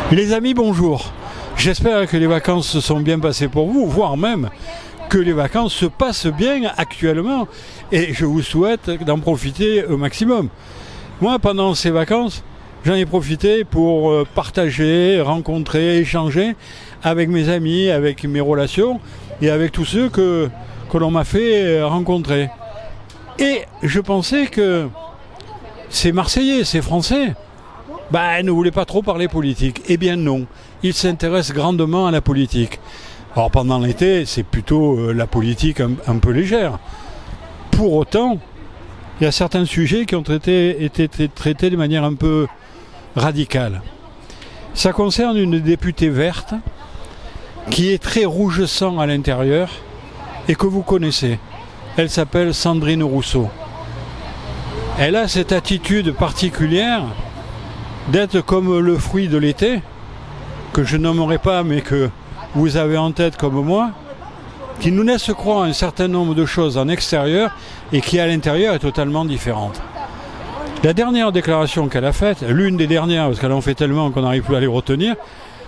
Les amis, bonjour. J'espère que les vacances se sont bien passées pour vous, voire même que les vacances se passent bien actuellement. Et je vous souhaite d'en profiter au maximum. Moi, pendant ces vacances, j'en ai profité pour partager, rencontrer, échanger avec mes amis, avec mes relations et avec tous ceux que l'on m'a fait rencontrer. Et je pensais que ces Marseillais, ces Français, ne voulaient pas trop parler politique. Eh bien non, ils s'intéressent grandement à la politique. Alors pendant l'été, c'est plutôt la politique un peu légère. Pour autant, il y a certains sujets qui ont été traités de manière un peu radicale. Ça concerne une députée verte qui est très rouge sang à l'intérieur et que vous connaissez. Elle s'appelle Sandrine Rousseau. Elle a cette attitude particulière d'être comme le fruit de l'été, que je nommerai pas mais que vous avez en tête comme moi, qui nous laisse croire un certain nombre de choses en extérieur et qui à l'intérieur est totalement différente. La dernière déclaration qu'elle a faite, l'une des dernières, parce qu'elle en fait tellement qu'on n'arrive plus à les retenir,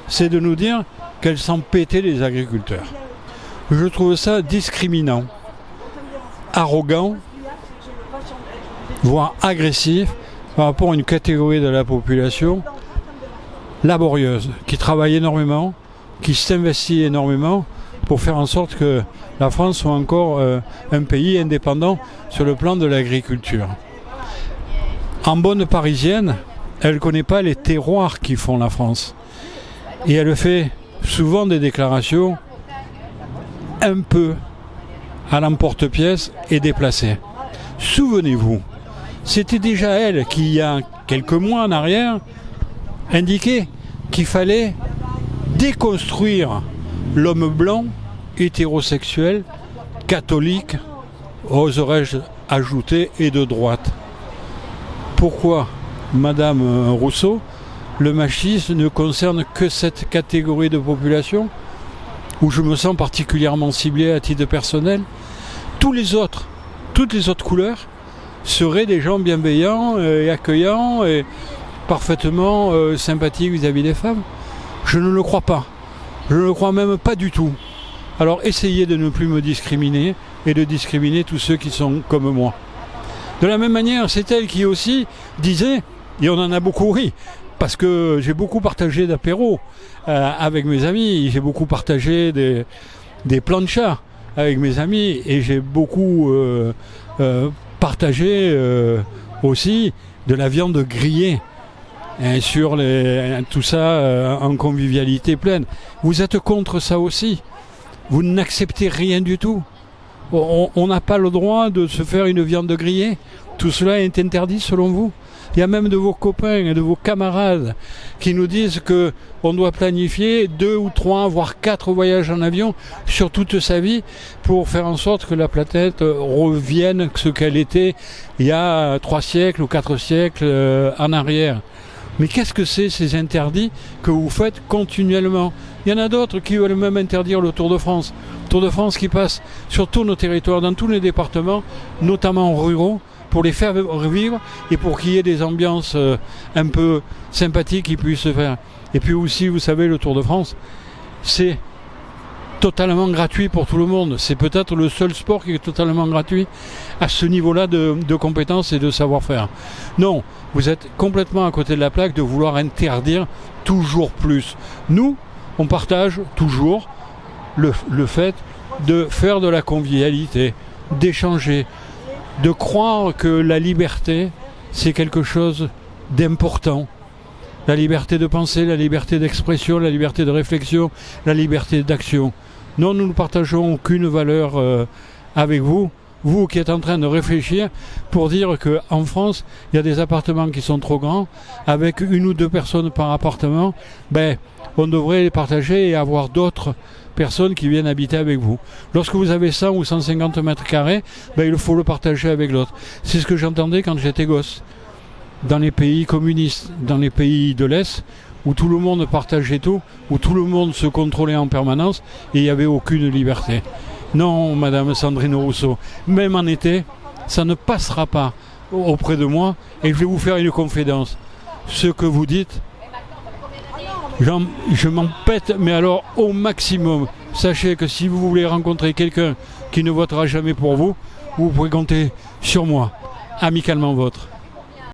c'est de nous dire qu'elle sent péter les agriculteurs. Je trouve ça discriminant, arrogant, voire agressif par rapport à une catégorie de la population laborieuse, qui travaille énormément, qui s'investit énormément pour faire en sorte que la France soit encore un pays indépendant sur le plan de l'agriculture. En bonne parisienne, elle ne connaît pas les terroirs qui font la France. Et elle fait souvent des déclarations un peu à l'emporte-pièce et déplacées. Souvenez-vous, c'était déjà elle qui, il y a quelques mois en arrière, indiquait qu'il fallait déconstruire l'homme blanc, hétérosexuel, catholique, oserais-je ajouter, et de droite. Pourquoi, Madame Rousseau, le machisme ne concerne que cette catégorie de population où je me sens particulièrement ciblé à titre personnel? Toutes les autres couleurs seraient des gens bienveillants et accueillants et parfaitement sympathiques vis-à-vis des femmes? Je ne le crois pas. Je ne le crois même pas du tout. Alors essayez de ne plus me discriminer et de discriminer tous ceux qui sont comme moi. De la même manière, c'est elle qui aussi disait, et on en a beaucoup ri, parce que j'ai beaucoup partagé d'apéros avec mes amis, j'ai beaucoup partagé des planchas avec mes amis, et j'ai beaucoup partagé aussi de la viande grillée sur tout ça en convivialité pleine. Vous êtes contre ça aussi? Vous n'acceptez rien du tout? On n'a pas le droit de se faire une viande grillée? Tout cela est interdit selon vous? Il y a même de vos copains et de vos camarades qui nous disent qu'on doit planifier 2 ou 3, voire 4 voyages en avion sur toute sa vie pour faire en sorte que la planète revienne ce qu'elle était il y a 3 siècles ou 4 siècles en arrière. Mais qu'est-ce que c'est ces interdits que vous faites continuellement? Il y en a d'autres qui veulent même interdire le Tour de France. Le Tour de France qui passe sur tous nos territoires, dans tous les départements, notamment ruraux, pour les faire vivre et pour qu'il y ait des ambiances un peu sympathiques qui puissent se faire. Et puis aussi, vous savez, le Tour de France, c'est totalement gratuit pour tout le monde. C'est peut-être le seul sport qui est totalement gratuit à ce niveau-là de compétences et de savoir-faire. Non, vous êtes complètement à côté de la plaque de vouloir interdire toujours plus. Nous, on partage toujours le fait de faire de la convivialité, d'échanger, de croire que la liberté, c'est quelque chose d'important. La liberté de penser, la liberté d'expression, la liberté de réflexion, la liberté d'action. Non, nous ne partageons aucune valeur avec vous. Vous qui êtes en train de réfléchir pour dire qu'en France, il y a des appartements qui sont trop grands, avec 1 ou 2 personnes par appartement, on devrait les partager et avoir d'autres personnes qui viennent habiter avec vous. Lorsque vous avez 100 ou 150 mètres carrés, il faut le partager avec l'autre. C'est ce que j'entendais quand j'étais gosse. Dans les pays communistes, dans les pays de l'Est, où tout le monde partageait tout, où tout le monde se contrôlait en permanence et il n'y avait aucune liberté. Non, Madame Sandrine Rousseau, même en été, ça ne passera pas auprès de moi et je vais vous faire une confidence. Ce que vous dites, Je m'en pète, mais alors au maximum. Sachez que si vous voulez rencontrer quelqu'un qui ne votera jamais pour vous, vous pouvez compter sur moi. Amicalement vôtre.